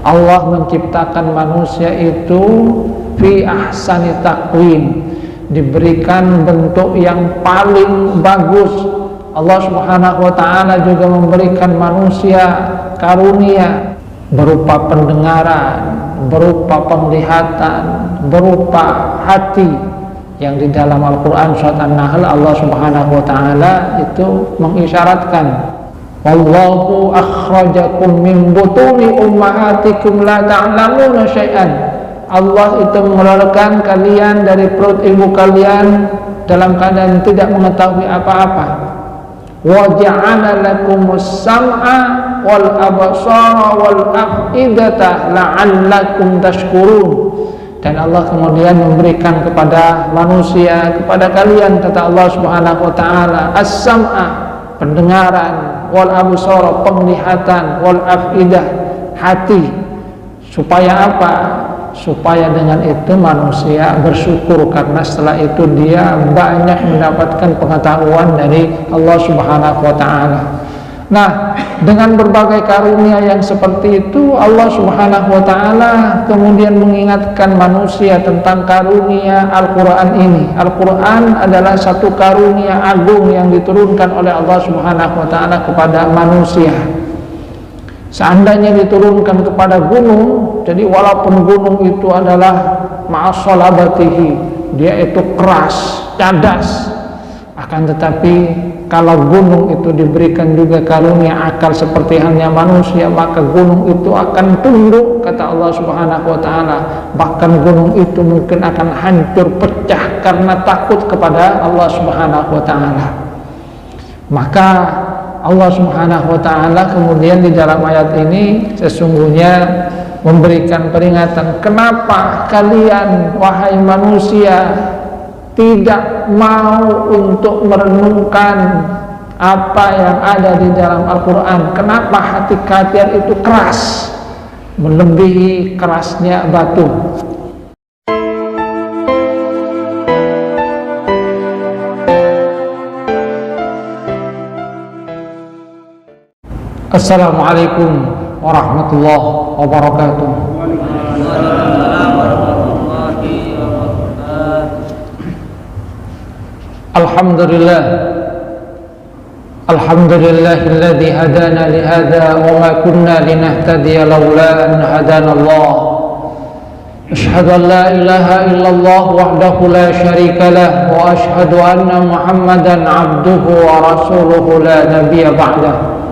Allah menciptakan manusia itu fi ahsani taqwim, diberikan bentuk yang paling bagus. Allah Subhanahu wa ta'ala juga memberikan manusia karunia berupa pendengaran, berupa penglihatan, berupa hati, yang di dalam Al-Quran surat An-Nahl Allah Subhanahu wa ta'ala itu mengisyaratkan, wallahu akhrajakum min butuni ummahatikum la ta'lamuna syai'an. Allah itu mengeluarkan kalian dari perut ibu kalian dalam keadaan tidak mengetahui apa-apa. Wa ja'ala lakumus sam'a wal absara wal af'idata la'allakum tashkurun. Dan Allah kemudian memberikan kepada manusia, kepada kalian, kata Allah Subhanahu wa ta'ala, as-sam'a, pendengaran, wal absara, penglihatan, wal af'idah, hati. Supaya apa? Supaya dengan itu manusia bersyukur, karena setelah itu dia banyak mendapatkan pengetahuan dari Allah Subhanahu wa ta'ala. Nah, dengan berbagai karunia yang seperti itu, Allah Subhanahu wa ta'ala kemudian mengingatkan manusia tentang karunia Al-Quran ini. Al-Quran adalah satu karunia agung yang diturunkan oleh Allah Subhanahu wa ta'ala kepada manusia. Seandainya diturunkan kepada gunung, jadi walaupun gunung itu adalah ma'asolabatihi, dia itu keras, cadas, akan tetapi kalau gunung itu diberikan juga karunia akal seperti halnya manusia, maka gunung itu akan tunduk, kata Allah Subhanahu wa ta'ala. Bahkan gunung itu mungkin akan hancur, pecah karena takut kepada Allah Subhanahu wa ta'ala. Maka Allah Subhanahu wa ta'ala kemudian di dalam ayat ini sesungguhnya memberikan peringatan, kenapa kalian wahai manusia tidak mau untuk merenungkan apa yang ada di dalam Al-Quran? Kenapa hati kalian itu keras, melebihi kerasnya batu? Assalamualaikum warahmatullahi wabarakatuh. Alhamdulillah, alhamdulillahilladzi hadana lihada wa ma kunna linahtadiya laula an hadana Allah. Asyhadu an la ilaha illallah wahdahu la syarika lah wa asyhadu anna Muhammadan abduhu wa rasuluhu la nabiyya ba'dah.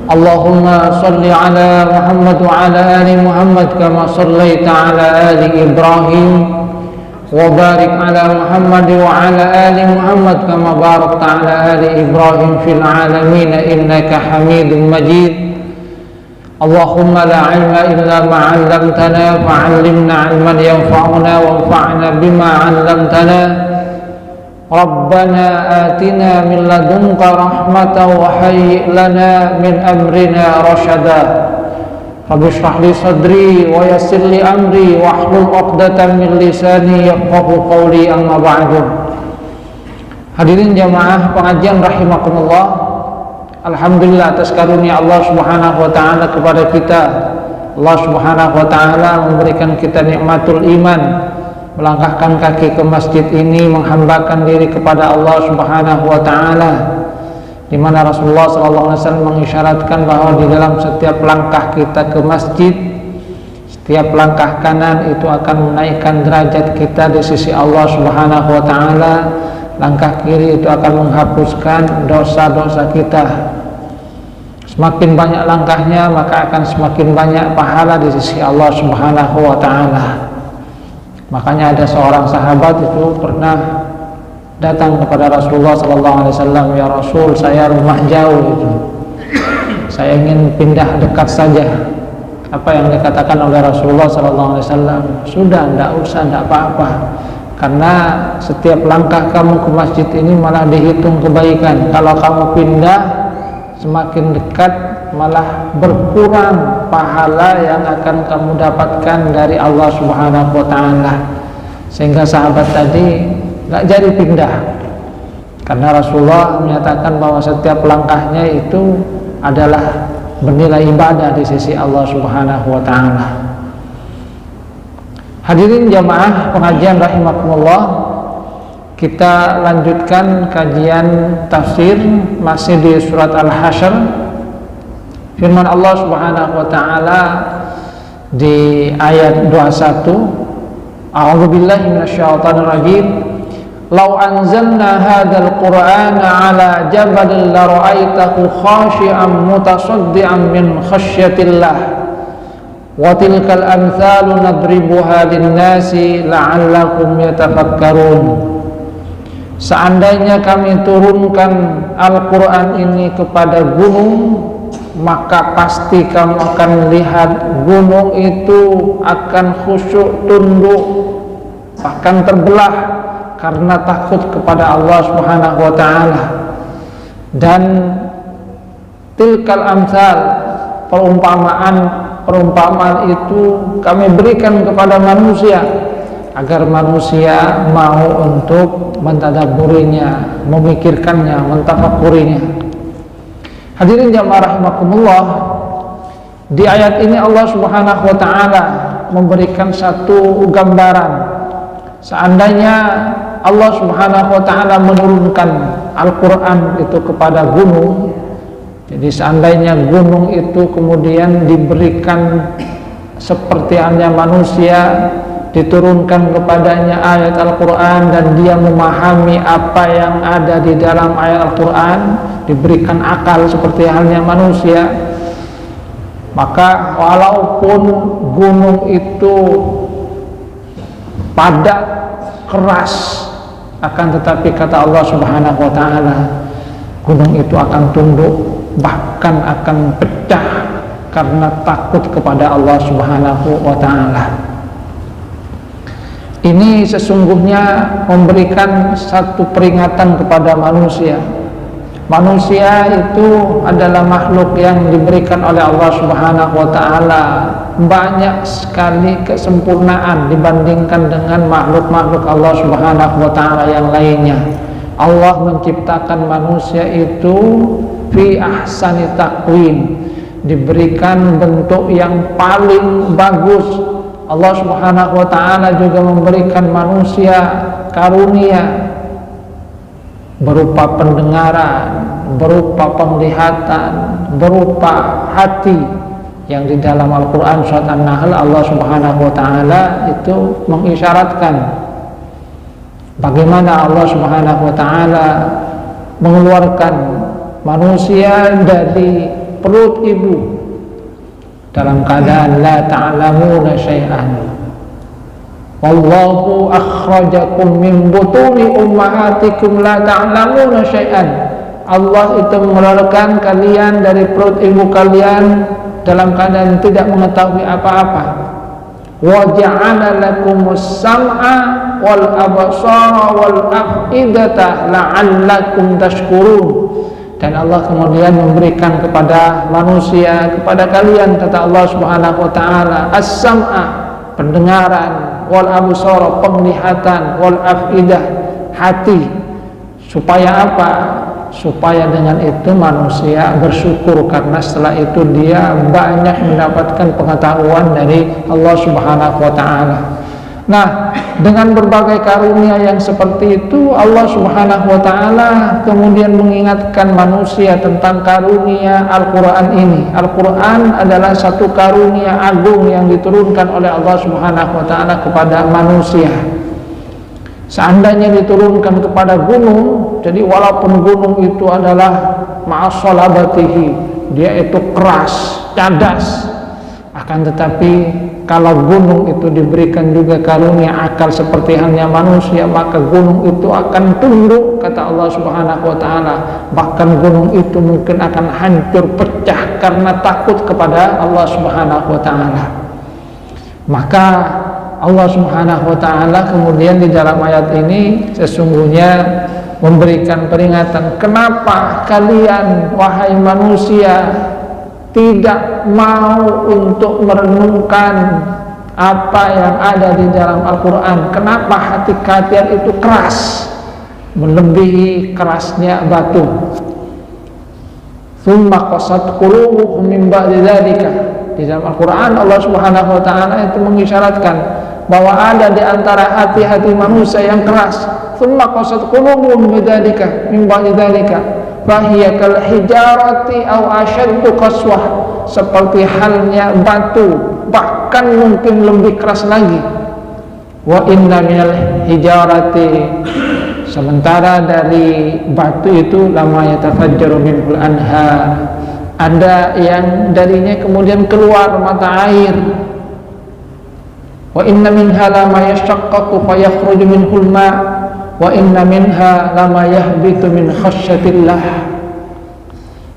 Allahumma salli ala Muhammad wa ala ali Muhammad kama sallaita ala ali Ibrahim wa barik ala Muhammad wa ala ali Muhammad kama barakta ala ali Ibrahim fil alamin innaka Hamidum Majid. Allahumma la ilma illa ma 'allamtana fa'allimna 'ilman yanfa'una wanfa'na bima 'allamtana. Rabbana atina min ladunka rahmatan wa hayyi' lana min amrina rasyada. Rabbi shrah li sadri wa yassir li amri wahlul 'uqdatam min lisani yafqahu qawli, amma ba'du. Hadirin jamaah pengajian rahimakumullah, alhamdulillah atas karunia Allah Subhanahu wa ta'ala kepada kita. Allah Subhanahu wa ta'ala memberikan kita nikmatul iman, melangkahkan kaki ke masjid ini, menghambakan diri kepada Allah Subhanahu wa ta'ala, di mana Rasulullah SAW mengisyaratkan bahwa di dalam setiap langkah kita ke masjid, setiap langkah kanan itu akan menaikkan derajat kita di sisi Allah Subhanahu wa ta'ala, langkah kiri itu akan menghapuskan dosa-dosa kita. Semakin banyak langkahnya, maka akan semakin banyak pahala di sisi Allah Subhanahu wa ta'ala. Makanya ada seorang sahabat itu pernah datang kepada Rasulullah SAW, ya Rasul, saya rumah jauh itu, saya ingin pindah dekat saja. Apa yang dikatakan oleh Rasulullah SAW? Sudah, tidak usah, tidak apa-apa, karena setiap langkah kamu ke masjid ini malah dihitung kebaikan. Kalau kamu pindah semakin dekat, malah berkurang pahala yang akan kamu dapatkan dari Allah Subhanahu wa ta'ala. Sehingga sahabat tadi nggak jadi pindah, karena Rasulullah menyatakan bahwa setiap langkahnya itu adalah bernilai ibadah di sisi Allah Subhanahu wa taala. Hadirin jamaah pengajian rahimakumullah, kita lanjutkan kajian tafsir masih di surat Al-Hasyr. Firman Allah Subhanahu wa taala di ayat 21, A'udzubillahi minasyaitonir rajim. Lau anzalna hadzal qur'ana 'ala jabalin la ra'aitahu khashi'an mutasaddian min khasyatillah wa tilkal amthalu nadribuha lin-nasi la'allakum yatafakkarun. Seandainya kami turunkan Al-Qur'an ini kepada gunung, maka pasti kamu akan melihat gunung itu akan khusyuk, tunduk, bahkan terbelah karena takut kepada Allah Subhanahu wa taala. Dan tilkal amsal, perumpamaan itu kami berikan kepada manusia agar manusia mau untuk mentadabburinya, memikirkannya, mentafakurinya. Hadirin jamaah rahimakumullah, di ayat ini Allah Subhanahu wa taala memberikan satu gambaran. Seandainya Allah Subhanahu wa taala menurunkan Al-Qur'an itu kepada gunung, jadi seandainya gunung itu kemudian diberikan seperti halnya manusia, diturunkan kepadanya ayat Al-Qur'an dan dia memahami apa yang ada di dalam ayat Al-Qur'an, diberikan akal seperti halnya manusia, maka walaupun gunung itu padat, keras, akan tetapi kata Allah Subhanahu wa taala, gunung itu akan tunduk, bahkan akan pecah karena takut kepada Allah Subhanahu wa taala. Ini sesungguhnya memberikan satu peringatan kepada manusia. Manusia itu adalah makhluk yang diberikan oleh Allah Subhanahu wa taala banyak sekali kesempurnaan dibandingkan dengan makhluk-makhluk Allah Subhanahu wa taala yang lainnya. Allah menciptakan manusia itu fi ahsani taqwim, diberikan bentuk yang paling bagus. Allah Subhanahu wa taala juga memberikan manusia karunia berupa pendengaran, berupa penglihatan, berupa hati, yang di dalam Al-Quran surat An-Nahl Allah Subhanahu wa taala itu mengisyaratkan bagaimana Allah Subhanahu wa taala mengeluarkan manusia dari perut ibu dalam keadaan la ta'lamuna syai'an. Wallahu akhrajakum min butuni ummahatikum la ta'lamuna syai'an. Allah itu mengeluarkan kalian dari perut ibu kalian dalam keadaan tidak mengetahui apa-apa. Wa ja'ala lakumus sam'a wal absara wal af'idata la'allakum tashkurun. Dan Allah kemudian memberikan kepada manusia, kepada kalian, kata Allah Subhanahu wa taala, as-sam'a, pendengaran, wal absara, penglihatan, wal afidah, hati. Supaya apa? Supaya dengan itu manusia bersyukur, karena setelah itu dia banyak mendapatkan pengetahuan dari Allah Subhanahu wa taala. Nah, dengan berbagai karunia yang seperti itu, Allah Subhanahu wa taala kemudian mengingatkan manusia tentang karunia Al-Qur'an ini. Al-Qur'an adalah satu karunia agung yang diturunkan oleh Allah Subhanahu wa taala kepada manusia. Seandainya diturunkan kepada gunung, jadi walaupun gunung itu adalah ma'asolabatihi, dia itu keras, cadas, akan tetapi kalau gunung itu diberikan juga karunia akal seperti halnya manusia, maka gunung itu akan tunduk, kata Allah Subhanahu wa taala. Bahkan gunung itu mungkin akan hancur, pecah karena takut kepada Allah Subhanahu wa taala. Maka Allah Subhanahu wa taala kemudian di dalam ayat ini sesungguhnya memberikan peringatan, kenapa kalian wahai manusia tidak mau untuk merenungkan apa yang ada di dalam Al-Quran? Kenapa hati kalian itu keras, melebihi kerasnya batu? Tsumma qasat qulubuhum min ba'di dzalika. Di dalam Al-Qur'an Allah Subhanahu wa taala itu mengisyaratkan bahwa ada di antara hati-hati manusia yang keras. Tsumma qasat qulubuhum bidzalika min ba'di dzalika fa hiya kal hijarati aw ashaddu qaswah, seperti halnya batu, bahkan mungkin lebih keras lagi. Wa inna minal hijarati, sementara dari batu itu lama yatafajjaru minhul anhar, ada yang darinya kemudian keluar mata air. Wa inna minha lama yashaqqaqu fayakhruju minhul ma, wa inna minha lama yahbitu min khasyatillah.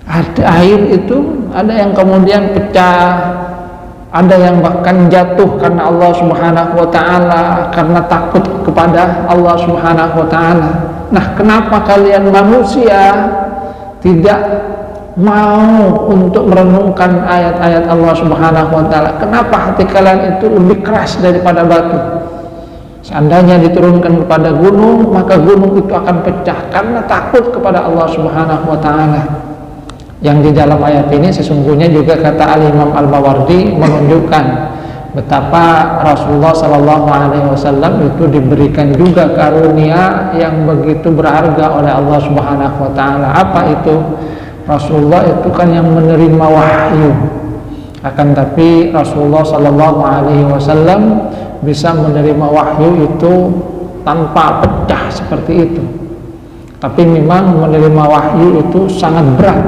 Ada air itu ada yang kemudian pecah, ada yang bahkan jatuh karena Allah Subhanahu wa taala, karena takut kepada Allah Subhanahu wa taala. Nah, kenapa kalian manusia tidak mau untuk merenungkan ayat-ayat Allah Subhanahu wa taala? Kenapa hati kalian itu lebih keras daripada batu? Seandainya diturunkan kepada gunung, maka gunung itu akan pecah karena takut kepada Allah Subhanahu wa taala. Yang di dalam ayat ini sesungguhnya juga kata Al-Imam Al-Mawardi menunjukkan betapa Rasulullah Sallallahu Alaihi Wasallam itu diberikan juga karunia yang begitu berharga oleh Allah Subhanahu Wa Taala. Apa itu? Rasulullah itu kan yang menerima wahyu. Akan tapi Rasulullah Sallallahu Alaihi Wasallam bisa menerima wahyu itu tanpa pecah seperti itu. Tapi memang menerima wahyu itu sangat berat.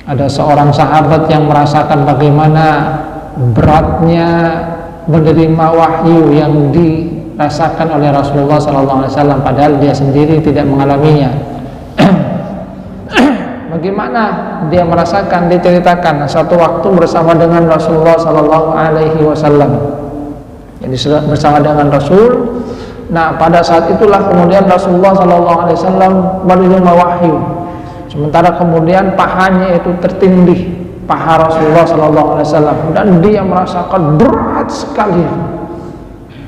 Ada seorang sahabat yang merasakan bagaimana beratnya menerima wahyu yang dirasakan oleh Rasulullah SAW, padahal dia sendiri tidak mengalaminya. Bagaimana dia merasakan? Diceritakan satu waktu bersama dengan Rasulullah SAW. Jadi bersama dengan Rasul. Nah, pada saat itulah kemudian Rasulullah SAW menerima wahyu. Sementara kemudian pahanya itu tertindih, paha Rasulullah SAW, dan dia merasakan berat sekali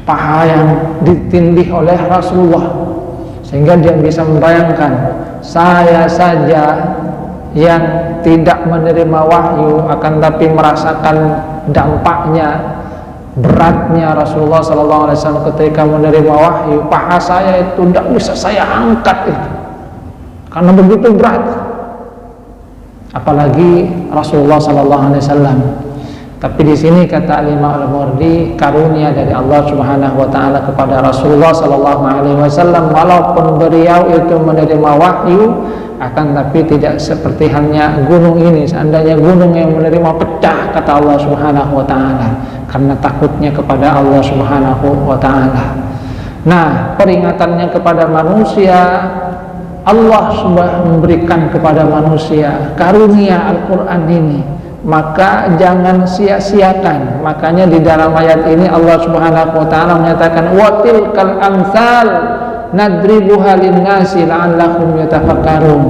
paha yang ditindih oleh Rasulullah, sehingga dia bisa membayangkan, saya saja yang tidak menerima wahyu akan tapi merasakan dampaknya, beratnya Rasulullah SAW ketika menerima wahyu, paha saya itu tidak bisa saya angkat itu karena begitu berat, apalagi Rasulullah SAW. Tapi di sini kata Imam Al-Mawardi, karunia dari Allah Subhanahu Wa Taala kepada Rasulullah SAW, walaupun beliau itu menerima wahyu, akan tapi tidak seperti halnya gunung ini. Seandainya gunung yang menerima pecah, kata Allah Subhanahu Wa Taala, karena takutnya kepada Allah Subhanahu Wa Taala. Nah, peringatannya kepada manusia, Allah sudah memberikan kepada manusia karunia Al-Quran ini, maka jangan sia-siakan. Makanya di dalam ayat ini Allah Subhanahu wa taala menyatakan wa tilkal amsal nadribuha linnasi la'allahum yatafakkarun.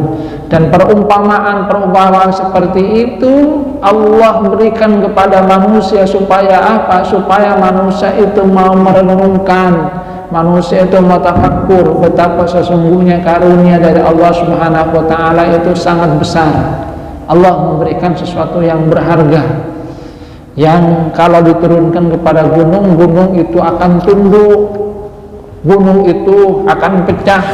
Dan perumpamaan-perumpamaan seperti itu Allah berikan kepada manusia supaya apa? Supaya manusia itu mau merenungkan, manusia itu mutafakkur betapa sesungguhnya karunia dari Allah Subhanahu wa taala itu sangat besar. Allah memberikan sesuatu yang berharga, yang kalau diturunkan kepada gunung, gunung itu akan tunduk, gunung itu akan pecah.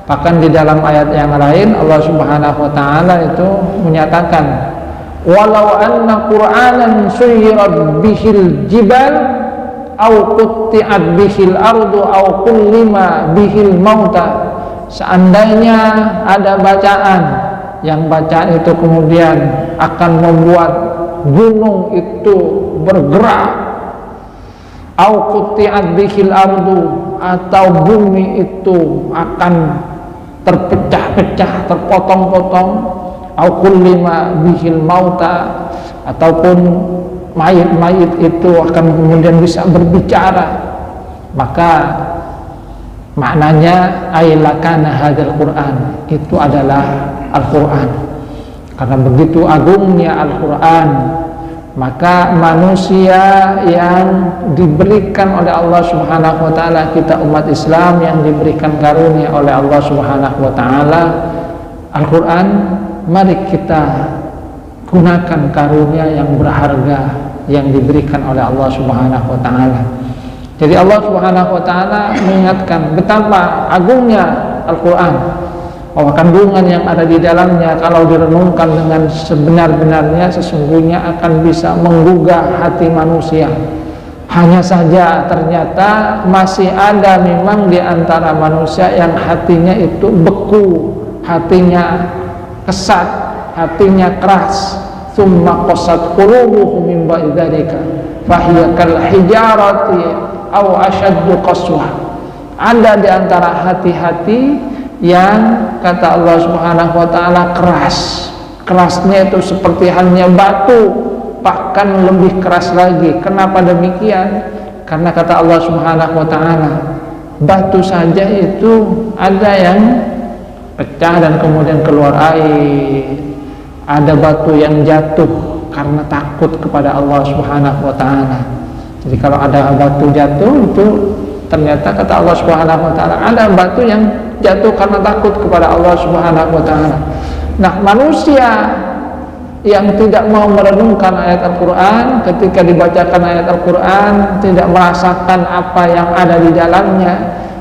Bahkan di dalam ayat yang lain Allah Subhanahu wa taala itu menyatakan, walau anna qur'anan suyirat bihil jibal au qutti'at bihil ardu au kullima bihil mauta. Seandainya ada bacaan, yang bacaan itu kemudian akan membuat gunung itu bergerak, au qutti'at bihil ardu, atau bumi itu akan terpecah-pecah, terpotong-potong, au kullima bihil mauta, ataupun mayit-mayit itu akan kemudian bisa berbicara, maka maknanya ailakana hadzal Quran, itu adalah Al-Quran. Karena begitu agungnya Al-Quran, maka manusia yang diberikan oleh Allah Subhanahu wa taala, kita umat Islam yang diberikan karunia oleh Allah Subhanahu wa taala Al-Quran, mari kita gunakan karunia yang berharga yang diberikan oleh Allah Subhanahu wa taala. Jadi Allah Subhanahu wa taala mengingatkan betapa agungnya Al-Qur'an, bahwa kandungan yang ada di dalamnya kalau direnungkan dengan sebenar-benarnya sesungguhnya akan bisa menggugah hati manusia. Hanya saja ternyata masih ada memang di antara manusia yang hatinya itu beku, hatinya kesat, hatinya keras. Tsumma qasat qulubuhum min ba'di dzalika fahiya kal hijarati aw ashaddu qaswah. Ada di antara hati-hati yang kata Allah Subhanahu wa taala keras. Kerasnya itu seperti halnya batu, bahkan lebih keras lagi. Kenapa demikian? Karena kata Allah Subhanahu wa taala, batu saja itu ada yang pecah dan kemudian keluar air. Ada batu yang jatuh karena takut kepada Allah Subhanahu wa taala. Jadi kalau ada batu jatuh itu ternyata kata Allah Subhanahu wa taala ada batu yang jatuh karena takut kepada Allah Subhanahu wa taala. Nah, manusia yang tidak mau merenungkan ayat Al-Qur'an, ketika dibacakan ayat Al-Qur'an tidak merasakan apa yang ada di dalamnya,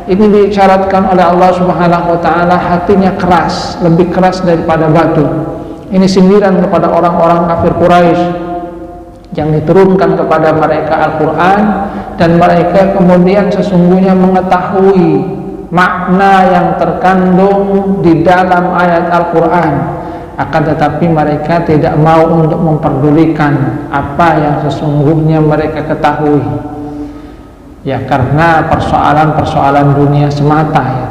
ini disyaratkan oleh Allah Subhanahu wa taala hatinya keras, lebih keras daripada batu. Ini sindiran kepada orang-orang kafir Quraisy yang diturunkan kepada mereka Al-Qur'an, dan mereka kemudian sesungguhnya mengetahui makna yang terkandung di dalam ayat Al-Qur'an, akan tetapi mereka tidak mau untuk memperdulikan apa yang sesungguhnya mereka ketahui, ya karena persoalan-persoalan dunia semata ya.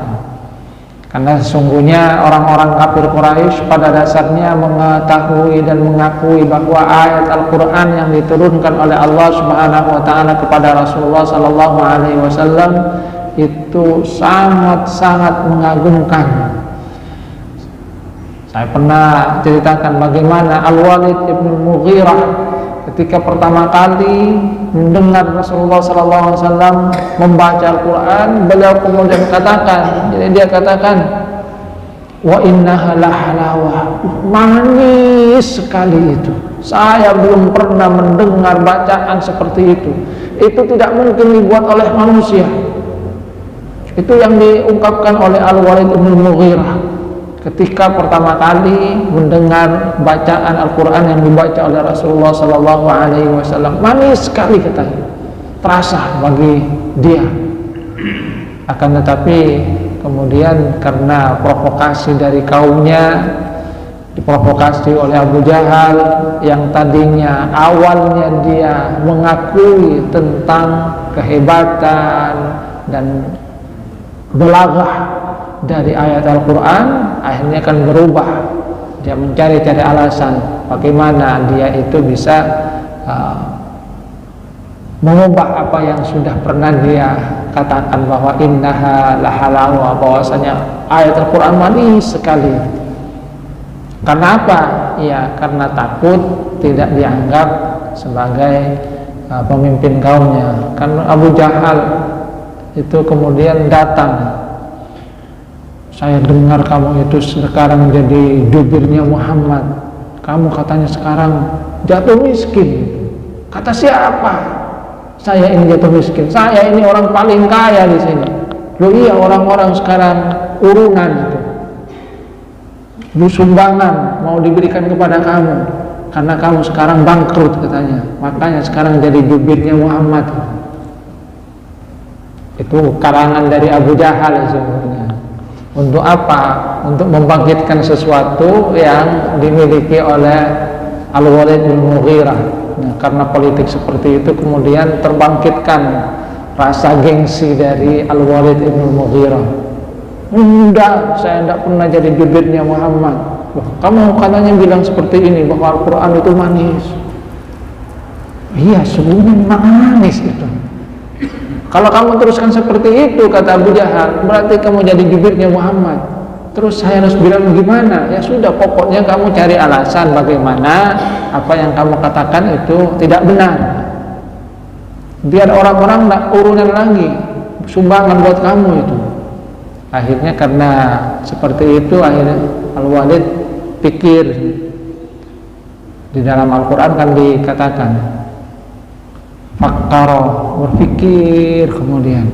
Karena sesungguhnya orang-orang kafir Quraisy pada dasarnya mengetahui dan mengakui bahwa ayat Al-Qur'an yang diturunkan oleh Allah Subhanahu wa taala kepada Rasulullah sallallahu alaihi wasallam itu sangat-sangat mengagumkan. Saya pernah ceritakan bagaimana Al-Walid ibn Mughirah ketika pertama kali mendengar Rasulullah SAW membaca Al-Quran, beliau kemudian katakan, jadi dia katakan, wa innaha lahalawah, manis sekali itu. Saya belum pernah mendengar bacaan seperti itu. Itu tidak mungkin dibuat oleh manusia. Itu yang diungkapkan oleh Al-Walid bin Mughirah ketika pertama kali mendengar bacaan Al-Quran yang dibaca oleh Rasulullah SAW. Manis sekali katanya, terasa bagi dia. Akan tetapi kemudian karena provokasi dari kaumnya, diprovokasi oleh Abu Jahal yang tadinya awalnya dia mengakui tentang kehebatan dan belaghah dari ayat Al-Quran, akhirnya akan berubah. Dia mencari-cari alasan bagaimana dia itu bisa mengubah apa yang sudah pernah dia katakan bahwa innaha lahalawa, bahwasanya ayat Al-Quran manis sekali. Karena apa? Ya karena takut tidak dianggap sebagai pemimpin kaumnya. Karena Abu Jahal itu kemudian datang, saya dengar kamu itu sekarang jadi jubirnya Muhammad, kamu katanya sekarang jatuh miskin. Kata siapa? Saya ini jatuh miskin, saya ini orang paling kaya di sini. Loh iya, orang-orang sekarang urunan itu, sumbangan mau diberikan kepada kamu karena kamu sekarang bangkrut katanya, makanya sekarang jadi jubirnya Muhammad. Itu karangan dari Abu Jahal sebenarnya. Untuk apa? Untuk membangkitkan sesuatu yang dimiliki oleh Al-Walid bin Mughirah. Nah, karena politik seperti itu kemudian terbangkitkan rasa gengsi dari Al-Walid bin Mughirah. Enggak, saya tidak pernah jadi jubirnya Muhammad. Wah, kamu katanya bilang seperti ini bahwa Al-Quran itu manis. Iya, sebenarnya manis itu. Kalau kamu teruskan seperti itu, kata Abu Jahal, berarti kamu jadi jubirnya Muhammad. Terus saya harus bilang gimana? Ya sudah, pokoknya kamu cari alasan bagaimana apa yang kamu katakan itu tidak benar. Biar orang-orang tidak urunan lagi sumbangan buat kamu itu. Akhirnya karena seperti itu, akhirnya Al-Walid berpikir. Di dalam Al-Quran kan dikatakan fakkara, berpikir, kemudian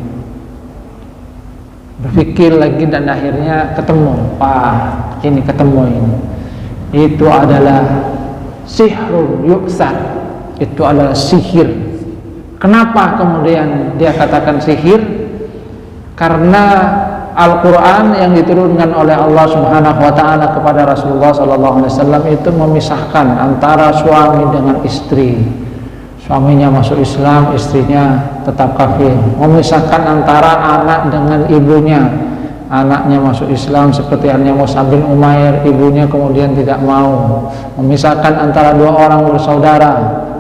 berpikir lagi dan akhirnya ketemu. Ini ketemu ini. Itu adalah sihrun yuksar. Itu adalah sihir. Kenapa kemudian dia katakan sihir? Karena Al-Quran yang diturunkan oleh Allah Subhanahu wa Ta'ala kepada Rasulullah Sallallahu Alaihi Wasallam itu memisahkan antara suami dengan istri. Suaminya masuk Islam, istrinya tetap kafir. Memisahkan antara anak dengan ibunya. Anaknya masuk Islam seperti halnya Mus'ab bin Umair, ibunya kemudian tidak mau. Memisahkan antara dua orang bersaudara,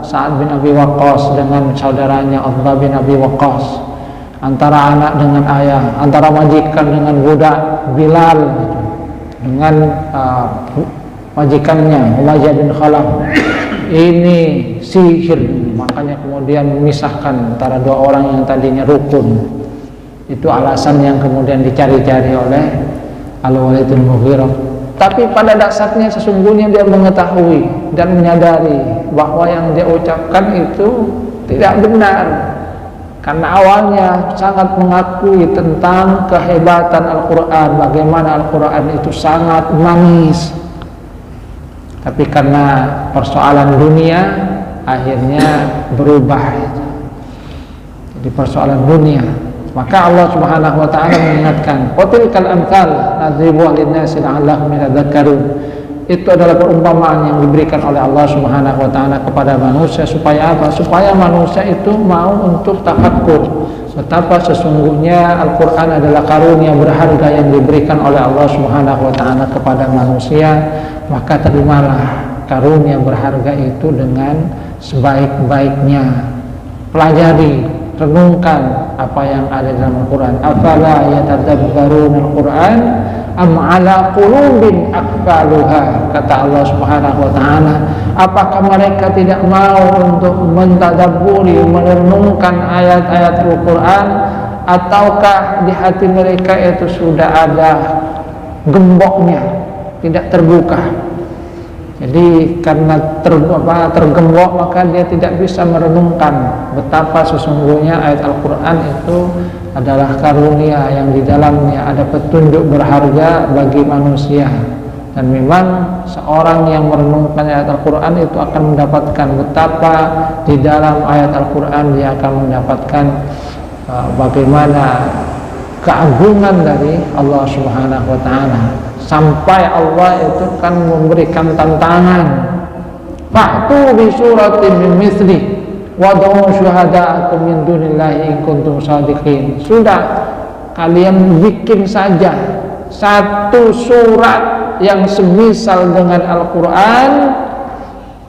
Sa'ad bin Abi Waqqas dengan saudaranya Uthman bin Abi Waqqas. Antara anak dengan ayah, antara majikan dengan budak Bilal dengan majikannya Umayyah bin Khalaf. Ini sihir. Makanya kemudian memisahkan antara dua orang yang tadinya rukun. Itu alasan yang kemudian dicari-cari oleh Al-Walid bin Mughirah. Tapi pada dasarnya sesungguhnya dia mengetahui dan menyadari bahwa yang dia ucapkan itu tidak benar. Karena awalnya sangat mengakui tentang kehebatan Al-Quran, bagaimana Al-Quran itu sangat manis. Tapi karena persoalan dunia akhirnya berubah. Jadi persoalan dunia, maka Allah Subhanahu wa Ta'ala mengingatkan, qatilkal amthal nadribuha linnasi la'allahum yatadhakkarun. Itu adalah perumpamaan yang diberikan oleh Allah Subhanahu wa Ta'ala kepada manusia supaya apa? Supaya manusia itu mau untuk tafakkur betapa sesungguhnya Al-Quran adalah karunia berharga yang diberikan oleh Allah Subhanahu wa Ta'ala kepada manusia. Maka terimalah karunia berharga itu dengan sebaik-baiknya. Pelajari, renungkan apa yang ada dalam Al-Quran. Afala yatadabbaruna Al-Quran am ala qulubin aqfaluha, kata Allah Subhanahu wa Ta'ala. Apakah mereka tidak mau untuk mentadabburi, merenungkan ayat-ayat Al-Quran, ataukah di hati mereka itu sudah ada gemboknya, tidak terbuka? Jadi karena tergembok maka dia tidak bisa merenungkan betapa sesungguhnya ayat Al-Quran itu adalah karunia yang di dalamnya ada petunjuk berharga bagi manusia. Dan memang seorang yang merenungkan ayat Al-Quran itu akan mendapatkan betapa di dalam ayat Al-Quran dia akan mendapatkan bagaimana keagungan dari Allah Subhanahu wa Ta'ala. Sampai Allah itu kan memberikan tantangan, fa'tu bi suratin min mithli wad'u syuhada'akum min dunillahi in kuntum shadiqin. Sudah, kalian bikin saja satu surat yang semisal dengan Al-Quran.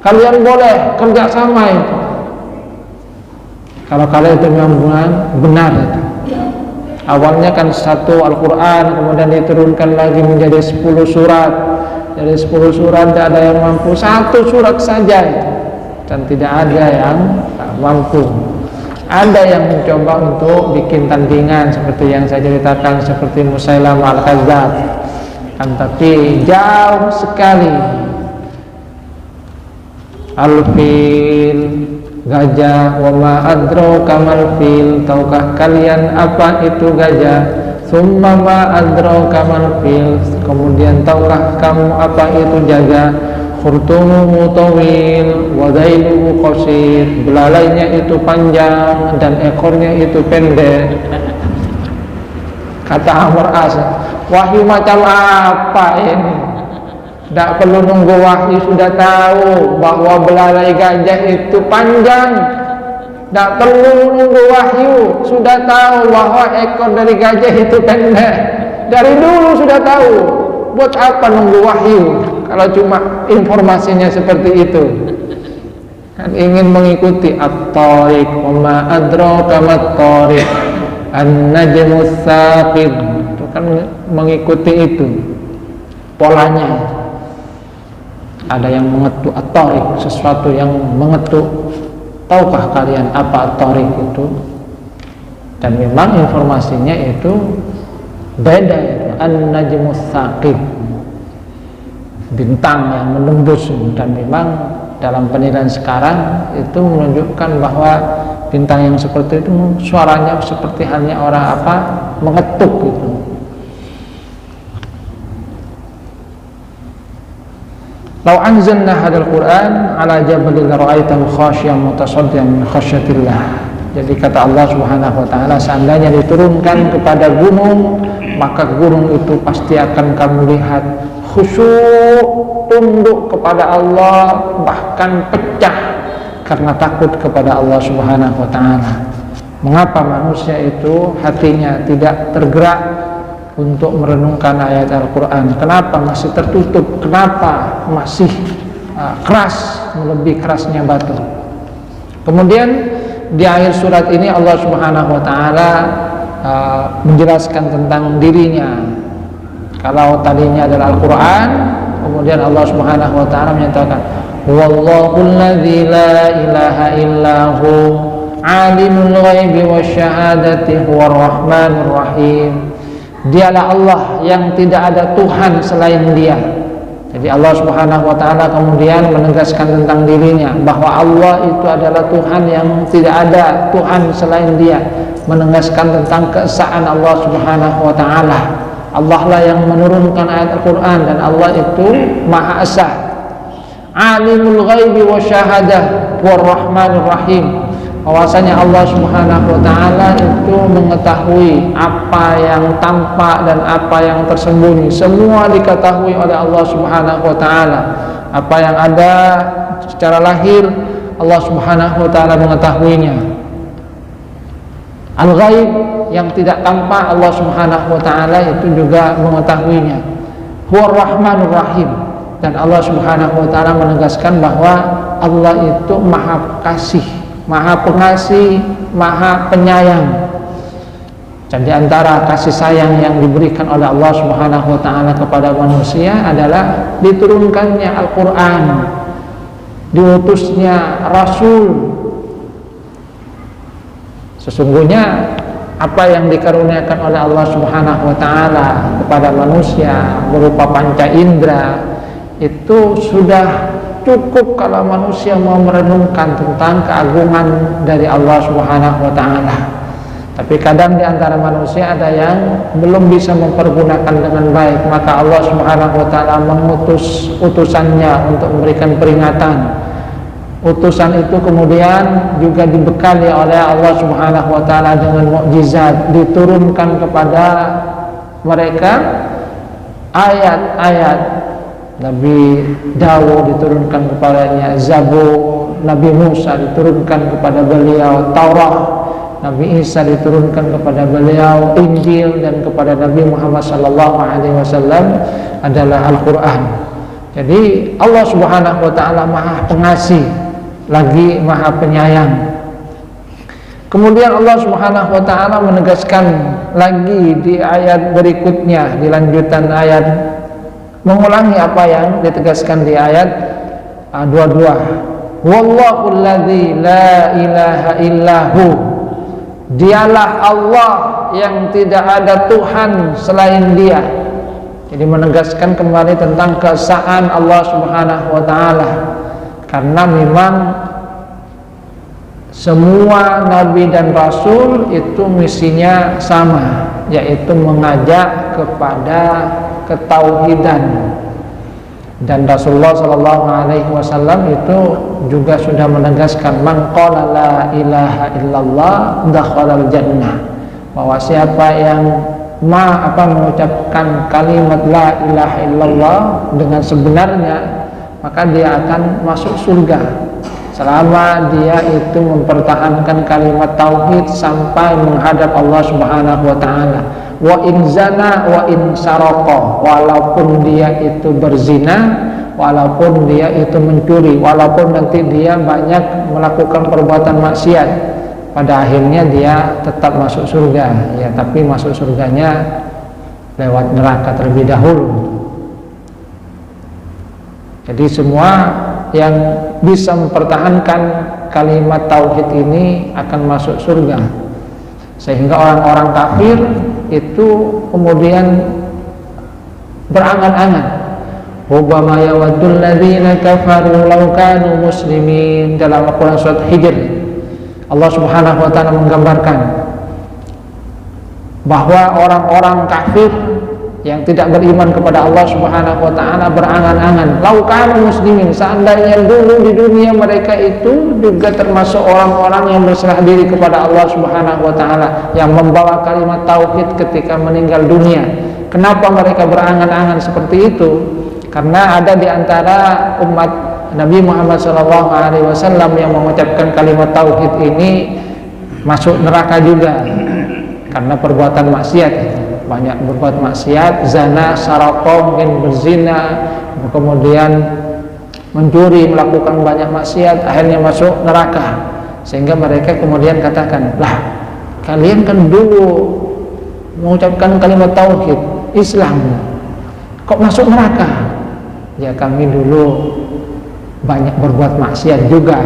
Kalian boleh kerjasama itu kalau kalian itu memang benar itu. Awalnya kan satu Al-Quran, kemudian diturunkan lagi menjadi 10 surat. Dari 10 surat tidak ada yang mampu, satu surat saja itu. Dan tidak ada yang mampu. Ada yang mencoba untuk bikin tandingan seperti yang saya ceritakan, seperti Musailamah Al-Kadzdzab. Kan tapi jauh sekali. Al-Fil, gajah, wa ma adraka mal fil, tahukah kalian apa itu gajah? Summa ma adraka mal fil, kemudian tahukah kamu apa itu jaga? Khurtumuhu tawil wa dhailuhu qasir, belalainya itu panjang dan ekornya itu pendek. Kata Amr As, wahyu macam apa ini? Tidak perlu nunggu wahyu sudah tahu bahwa belalai gajah itu panjang. Tidak perlu nunggu wahyu sudah tahu bahwa ekor dari gajah itu pendek. Dari dulu sudah tahu. Buat apa nunggu wahyu kalau cuma informasinya seperti itu? Kan ingin mengikuti at-tariq, wa ma adraka mat-tariq, an-najmus saqib. Itu kan mengikuti itu polanya. Ada yang mengetuk at-tariq, sesuatu yang mengetuk. Tahukah kalian apa at-tariq itu? Dan memang informasinya itu beda, itu an-najmus saqib. bintang yang menembus, dan memang dalam penilaian sekarang itu menunjukkan bahwa bintang yang seperti itu suaranya seperti halnya orang mengetuk gitu. Lau anzalna hadzal Qur'an ala jabalin lara'aitahu khashiyan mutasaddian min khasyatillah. Jadi kata Allah Subhanahu wa taala, seandainya diturunkan kepada gunung, maka gunung itu pasti akan kamu lihat khusyuk, tunduk kepada Allah, bahkan pecah karena takut kepada Allah Subhanahu wa taala. Mengapa manusia itu hatinya tidak tergerak untuk merenungkan ayat Al-Quran? Kenapa masih tertutup? Kenapa masih keras, melebihi kerasnya batu? Kemudian di akhir surat ini Allah Subhanahu wa taala menjelaskan tentang dirinya. Kalau tadinya adalah Al-Quran, kemudian Allah Subhanahu wa taala menyatakan, "Wallahul ladzi la ilaha illahu alimul ghaibi wasyahadati huwar rahmanur rahim." Dialah Allah yang tidak ada Tuhan selain Dia. Jadi Allah Subhanahu wa taala kemudian menegaskan tentang dirinya bahwa Allah itu adalah Tuhan yang tidak ada Tuhan selain Dia, menegaskan tentang keesaan Allah Subhanahu wa taala. Allah lah yang menurunkan ayat Al-Quran, dan Allah itu Maha Esa. Alimul ghaibi wa syahadah war rahmanur rahim. Bahwasanya Allah Subhanahu wa taala itu mengetahui apa yang tampak dan apa yang tersembunyi. Semua diketahui oleh Allah Subhanahu wa taala. Apa yang ada secara lahir, Allah Subhanahu wa taala mengetahuinya. Al-ghaib yang tidak tampak, Allah Subhanahu wa taala itu juga mengetahuinya. Huwar rahmanur rahim. Dan Allah Subhanahu wa taala menegaskan bahwa Allah itu Maha Kasih, Maha Pengasih, Maha Penyayang. Dan di antara kasih sayang yang diberikan oleh Allah Subhanahu wa taala kepada manusia adalah diturunkannya Al-Qur'an, diutusnya Rasul. Sesungguhnya apa yang dikaruniakan oleh Allah Subhanahu wa taala kepada manusia berupa panca indera itu sudah cukup kalau manusia mau merenungkan tentang keagungan dari Allah Subhanahu wa taala. Tapi kadang di antara manusia ada yang belum bisa mempergunakan dengan baik, maka Allah Subhanahu wa taala mengutus utusannya untuk memberikan peringatan. Utusan itu kemudian juga dibekali oleh Allah Subhanahu wa taala dengan mukjizat, diturunkan kepada mereka ayat-ayat. Nabi Dawud diturunkan kepadanya Zabur, Nabi Musa diturunkan kepada beliau Taurat, Nabi Isa diturunkan kepada beliau Injil, dan kepada Nabi Muhammad SAW adalah Al-Quran. Jadi Allah Subhanahu wa taala Maha Pengasih lagi Maha Penyayang. Kemudian Allah Subhanahu wa taala menegaskan lagi di ayat berikutnya, di lanjutan ayat, mengulangi apa yang ditegaskan di ayat 22. Wallahul ladzi la ilaha illahu. Dialah Allah yang tidak ada Tuhan selain Dia. Jadi menegaskan kembali tentang keesaan Allah Subhanahu wa taala. Karena memang semua nabi dan rasul itu misinya sama, yaitu mengajak kepada ketauhidan. Dan Rasulullah SAW itu juga sudah menegaskan, man qala la ilaha illallah dakhalal jannah, bahwa siapa yang mengucapkan kalimat la ilaha illallah dengan sebenarnya, maka dia akan masuk surga selama dia itu mempertahankan kalimat tauhid sampai menghadap Allah Subhanahu wa taala. Wa in zana wa in saraka, walaupun dia itu berzina, walaupun dia itu mencuri, walaupun nanti dia banyak melakukan perbuatan maksiat, pada akhirnya dia tetap masuk surga, ya, tapi masuk surganya lewat neraka terlebih dahulu. Jadi semua yang bisa mempertahankan kalimat tauhid ini akan masuk surga. Sehingga orang-orang kafir itu kemudian berangan-angan, Rubbama yawaddul ladzina kafaru law kanu muslimin. Dalam Al-Quran surat Hijr, Allah Subhanahu wa taala menggambarkan bahwa orang-orang kafir yang tidak beriman kepada Allah Subhanahu wa taala berangan-angan, lau kanu muslimin, seandainya dulu di dunia mereka itu juga termasuk orang-orang yang berserah diri kepada Allah Subhanahu wa taala, yang membawa kalimat tauhid ketika meninggal dunia. Kenapa mereka berangan-angan seperti itu? Karena ada di antara umat Nabi Muhammad SAW yang mengucapkan kalimat tauhid ini masuk neraka juga karena perbuatan maksiat. Banyak berbuat maksiat, zina, saraqah, mungkin berzina, kemudian mencuri, melakukan banyak maksiat, akhirnya masuk neraka. Sehingga mereka kemudian katakan, lah kalian kan dulu mengucapkan kalimat tauhid Islam, kok masuk neraka? Ya kami dulu banyak berbuat maksiat juga,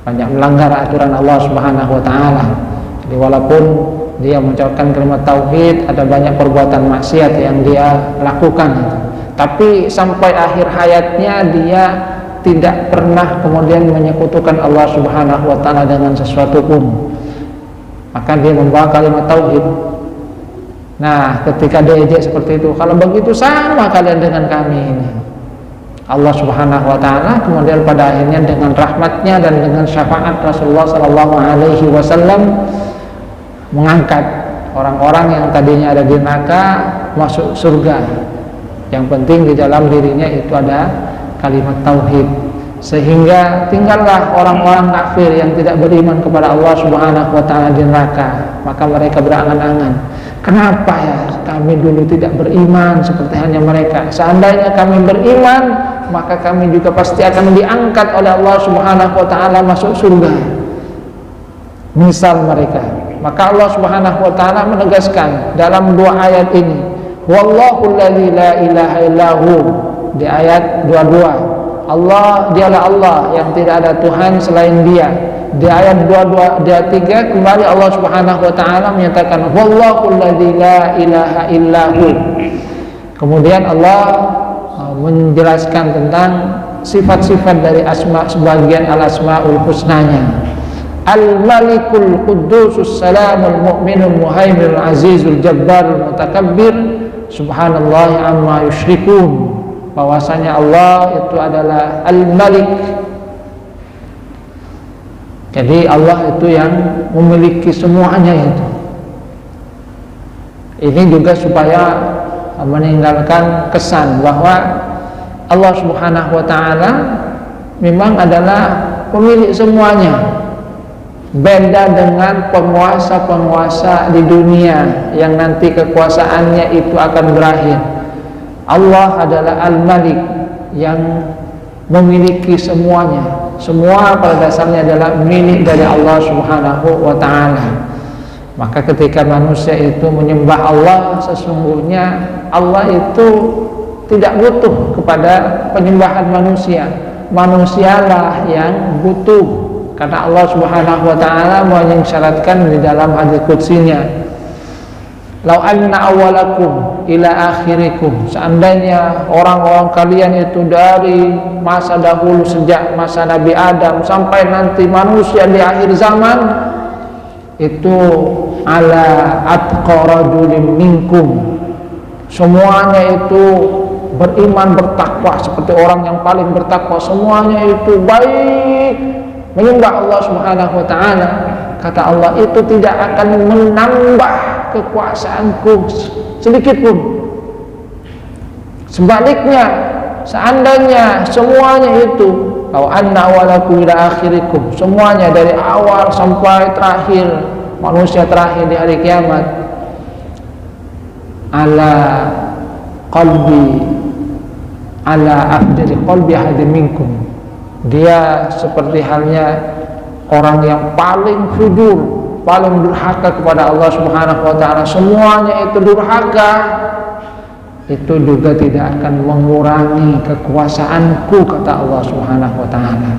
banyak melanggar aturan Allah Subhanahu wa taala. Jadi walaupun dia mengucapkan kalimat tauhid, ada banyak perbuatan maksiat yang dia lakukan, tapi sampai akhir hayatnya dia tidak pernah kemudian menyekutukan Allah Subhanahu wa taala dengan sesuatu pun. Maka dia membawa kalimat tauhid. Nah, ketika dia ejek seperti itu, kalau begitu sama kalian dengan kami ini. Allah Subhanahu wa taala kemudian pada akhirnya dengan rahmatnya dan dengan syafaat Rasulullah sallallahu alaihi wasallam mengangkat orang-orang yang tadinya ada di neraka masuk surga. Yang penting di dalam dirinya itu ada kalimat tauhid, sehingga tinggallah orang-orang kafir yang tidak beriman kepada Allah Subhanahu wa taala di neraka. Maka mereka berangan-angan, kenapa ya kami dulu tidak beriman seperti hanya mereka? Seandainya kami beriman, maka kami juga pasti akan diangkat oleh Allah Subhanahu wa taala masuk surga. Misal mereka. Maka Allah Subhanahu wa taala menegaskan dalam dua ayat ini, wallahu alladzi la ilaha illahu, di ayat 22. Allah, dialah Allah yang tidak ada Tuhan selain Dia. Di ayat 22, di ayat 3 kembali Allah Subhanahu wa taala menyatakan wallahu alladzi la ilaha illahu. Kemudian Allah menjelaskan tentang sifat-sifat dari asma, sebagian al-asmaul husnanya. Al-Malikul Quddusus Salamul Mu'minul Muhaiminul Azizul Jabbarul Mutakabbir Subhanallah amma yusyrikun. Bahwasanya Allah itu adalah Al-Malik. Jadi Allah itu yang memiliki semuanya itu. Ini juga supaya meninggalkan kesan bahwa Allah Subhanahu wa taala memang adalah pemilik semuanya. Beda dengan penguasa-penguasa di dunia yang nanti kekuasaannya itu akan berakhir. Allah adalah Al-Malik yang memiliki semuanya. Semua pada dasarnya adalah milik dari Allah Subhanahu wa taala. Maka ketika manusia itu menyembah Allah, sesungguhnya Allah itu tidak butuh kepada penyembahan manusia. Manusialah yang butuh. Karena Allah Subhanahu wa taala mengisyaratkan di dalam hadis qudsinya, "Lau anna awwalakum ila akhirikum." Seandainya orang-orang kalian itu dari masa dahulu sejak masa Nabi Adam sampai nanti manusia di akhir zaman itu ala atqa rajulin minkum, semuanya itu beriman bertakwa seperti orang yang paling bertakwa, semuanya itu baik menyembah Allah Subhanahu wa taala. Kata Allah, itu tidak akan menambah kekuasaanku sedikit pun. Sebaliknya, seandainya semuanya itu, au anna awalakum ila akhirikum, semuanya dari awal sampai terakhir, manusia terakhir di hari kiamat, ala qalbi, ala afdali qalbi ahadin minkum, dia seperti halnya orang yang paling fujur, paling durhaka kepada Allah Subhanahu wa taala. Semuanya itu durhaka, itu juga tidak akan mengurangi kekuasaanku, kata Allah Subhanahu wa taala.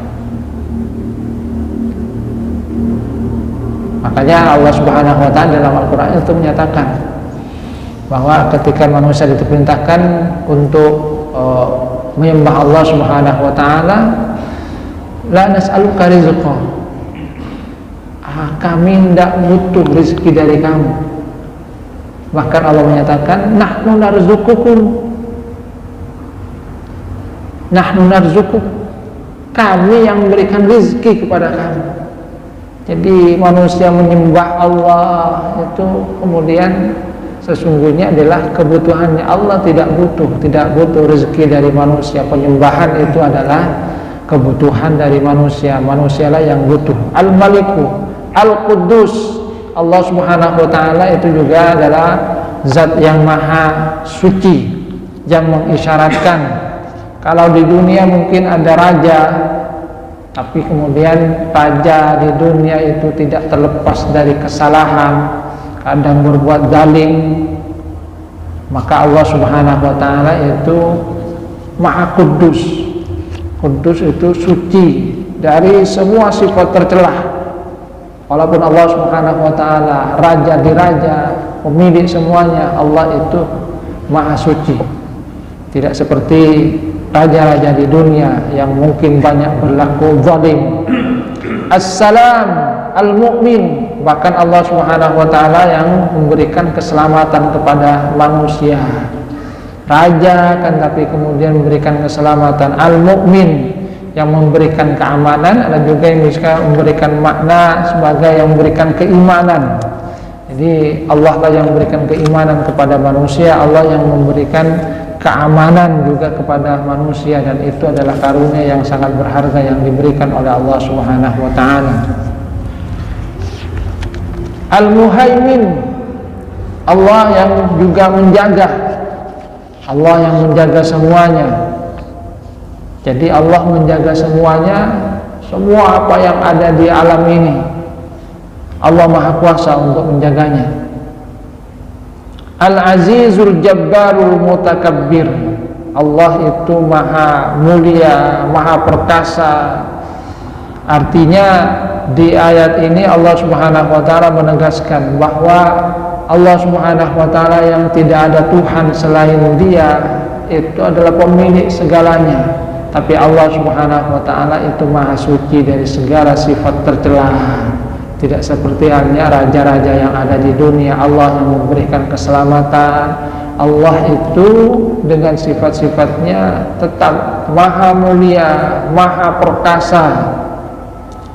Makanya Allah Subhanahu wa taala dalam Al-Qur'an itu menyatakan bahwa ketika manusia diperintahkan untuk menyembah Allah Subhanahu wa taala, la nas'aluka rizqa, kami tidak butuh rezeki dari kamu. Bahkan Allah menyatakan nahnu narzuqukum, nahnu narzuquk, kami yang memberikan rezeki kepada kamu. Jadi manusia menyembah Allah itu kemudian sesungguhnya adalah kebutuhannya. Allah tidak butuh rezeki dari manusia. Penyembahan itu adalah kebutuhan dari manusia. Manusialah yang butuh. Al-Maliku, Al-Quddus, Allah Subhanahu wa taala itu juga adalah zat yang maha suci, yang mengisyaratkan kalau di dunia mungkin ada raja, tapi kemudian raja di dunia itu tidak terlepas dari kesalahan, kadang berbuat zalim, maka Allah Subhanahu wa taala itu Maha Kudus. Kudus itu suci dari semua sifat tercelah. Walaupun Allah Subhanahu wa taala raja di raja, pemilik semuanya, Allah itu Maha suci. Tidak seperti raja-raja di dunia yang mungkin banyak berlaku zalim. Assalam, al-mu'min, bahkan Allah Subhanahu wa taala yang memberikan keselamatan kepada manusia. Raja kan, tapi kemudian memberikan keselamatan. Al-mu'min, yang memberikan keamanan. Ada juga yang bisa memberikan makna sebagai yang memberikan keimanan. Jadi Allah lah yang memberikan keimanan kepada manusia, Allah yang memberikan keamanan juga kepada manusia, dan itu adalah karunia yang sangat berharga yang diberikan oleh Allah Subhanahu wa taala. Al-Muhaimin, Allah yang juga menjaga, Allah yang menjaga semuanya. Jadi Allah menjaga semuanya, semua apa yang ada di alam ini Allah Maha Kuasa untuk menjaganya. Al-Azizul Jabbarul Mutakabbir, Allah itu maha mulia, maha perkasa. Artinya di ayat ini Allah Subhanahu wa taala menegaskan bahwa Allah Subhanahu wa taala yang tidak ada Tuhan selain Dia itu adalah pemilik segalanya. Tapi Allah Subhanahu wa taala itu maha suci dari segala sifat tercela. Tidak seperti halnya raja-raja yang ada di dunia. Allah yang memberikan keselamatan. Allah itu dengan sifat-sifatnya tetap maha mulia, maha perkasa,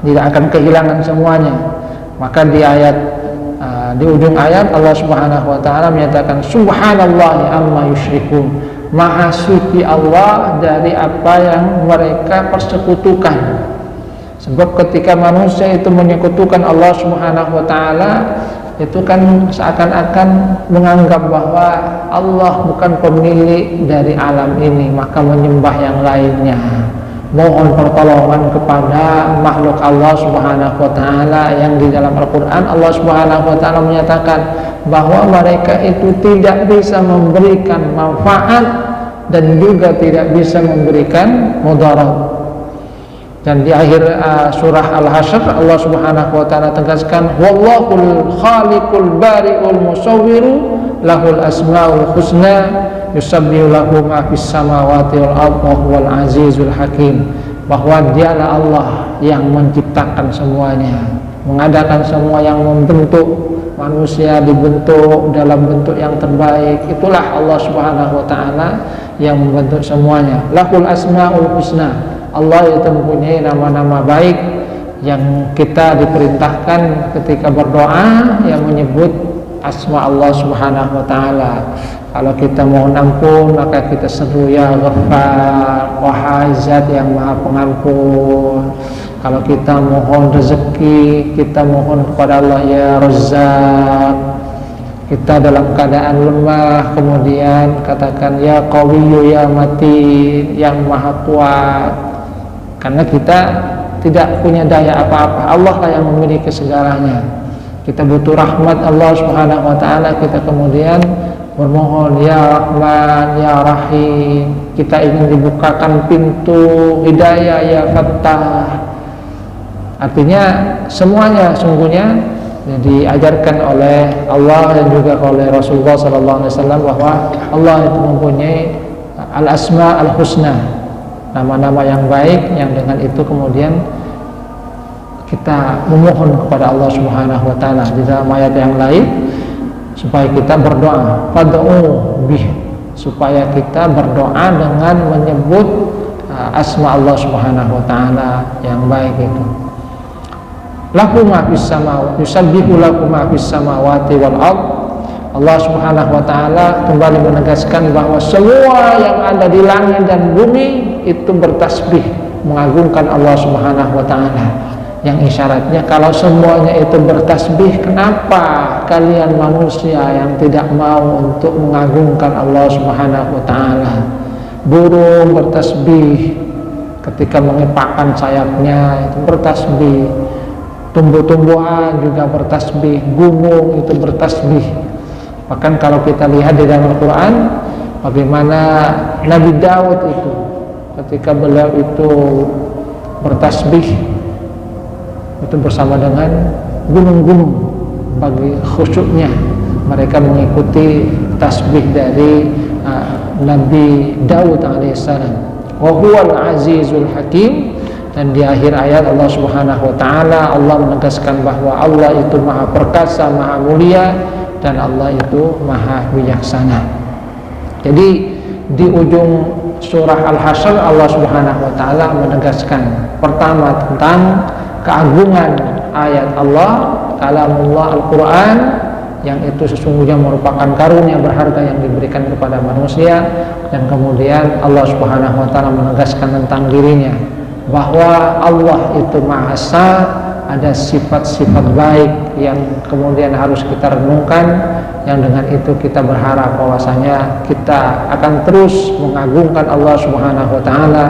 tidak akan kehilangan semuanya. Maka di ayat di ujung ayat Allah Subhanahu wa taala menyatakan subhanallahi amma yusyrikun, maha suci Allah dari apa yang mereka persekutukan. Sebab ketika manusia itu menyekutukan Allah Subhanahu wa taala, itu kan seakan-akan menganggap bahwa Allah bukan pemilik dari alam ini, maka menyembah yang lainnya, mohon pertolongan kepada makhluk Allah Subhanahu wa taala. Yang di dalam Al-Qur'an Allah Subhanahu wa taala menyatakan bahwa mereka itu tidak bisa memberikan manfaat dan juga tidak bisa memberikan mudarat. Dan di akhir surah Al-Hasyr Allah Subhanahu wa taala tegaskan wallahul khaliqul bari'ul musawwiru lahul asmaul husna yusabbihu lahu ma fis samawati wal ardi wa huwal azizul hakim, bahwa Dialah Allah yang menciptakan semuanya, mengadakan semua, yang membentuk manusia, dibentuk dalam bentuk yang terbaik. Itulah Allah Subhanahu wa taala yang membentuk semuanya. Lahul asmaul husna, Allah itu mempunyai nama-nama baik yang kita diperintahkan ketika berdoa yang menyebut asma Allah Subhanahu wa taala. Kalau kita mohon ampun maka kita seru ya Ghaffar, wahai Zat yang Maha Pengampun. Kalau kita mohon rezeki, kita mohon kepada Allah ya Razzaq. Kita dalam keadaan lemah kemudian katakan ya Qawiyyu ya Matin, yang Maha Kuat. Karena kita tidak punya daya apa-apa, Allah lah yang memiliki segalanya. Kita butuh rahmat Allah Subhanahu wa taala, kita kemudian bermohon ya Rahman ya Rahim. Kita ingin dibukakan pintu hidayah ya Fattah. Artinya semuanya sungguhnya diajarkan oleh Allah dan juga oleh Rasulullah sallallahu alaihi wasallam bahwa Allah itu mempunyai al-asma al-husna, nama-nama yang baik yang dengan itu kemudian kita memohon kepada Allah Subhanahu wa taala. Di dalam ayat yang lain supaya kita berdoa, fad'u bih, supaya kita berdoa dengan menyebut asma Allah Subhanahu wa taala yang baik itu. Lahu ma fis samawati yusabbihu lahu ma fis samawati wal ard. Allah Subhanahu wa taala kembali menegaskan bahwa semua yang ada di langit dan bumi itu bertasbih mengagungkan Allah Subhanahu wa taala. Yang isyaratnya kalau semuanya itu bertasbih, kenapa kalian manusia yang tidak mau untuk mengagungkan Allah Subhanahu wa taala? Burung bertasbih ketika mengepakkan sayapnya itu bertasbih, tumbuh-tumbuhan juga bertasbih, gunung itu bertasbih. Bahkan kalau kita lihat di dalam Al-Quran bagaimana Nabi Daud itu ketika beliau itu bertasbih itu bersama dengan gunung-gunung, bagi khusyuknya mereka mengikuti tasbih dari Nabi Daud alaihissalam. Wa huwal azizul hakim. Dan di akhir ayat Allah Subhanahu wa taala Allah menegaskan bahwa Allah itu maha perkasa, maha mulia, dan Allah itu maha bijaksana. Jadi di ujung surah Al-Hasyr Allah Subhanahu wa taala menegaskan pertama tentang keagungan ayat Allah, kalamullah Al-Quran, yang itu sesungguhnya merupakan karunia berharga yang diberikan kepada manusia. Dan kemudian Allah Subhanahu wa taala menegaskan tentang dirinya bahwa Allah itu Maha Esa, ada sifat-sifat baik yang kemudian harus kita renungkan, yang dengan itu kita berharap bahwasanya kita akan terus mengagungkan Allah Subhanahu wa taala,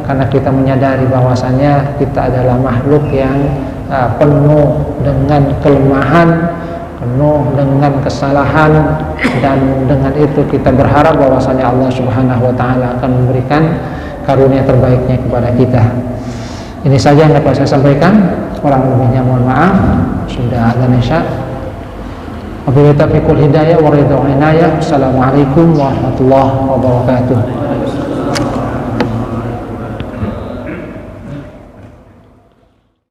karena kita menyadari bahwasanya kita adalah makhluk yang penuh dengan kelemahan, penuh dengan kesalahan, dan dengan itu kita berharap bahwasanya Allah Subhanahu wa taala akan memberikan karunia terbaiknya kepada kita. Ini saja yang dapat saya sampaikan, kurang lebihnya mohon maaf. Sudah azan Isya. Wabillahi taufiq wal hidayah wa ridha wa inayah. Assalamualaikum warahmatullahi wabarakatuh.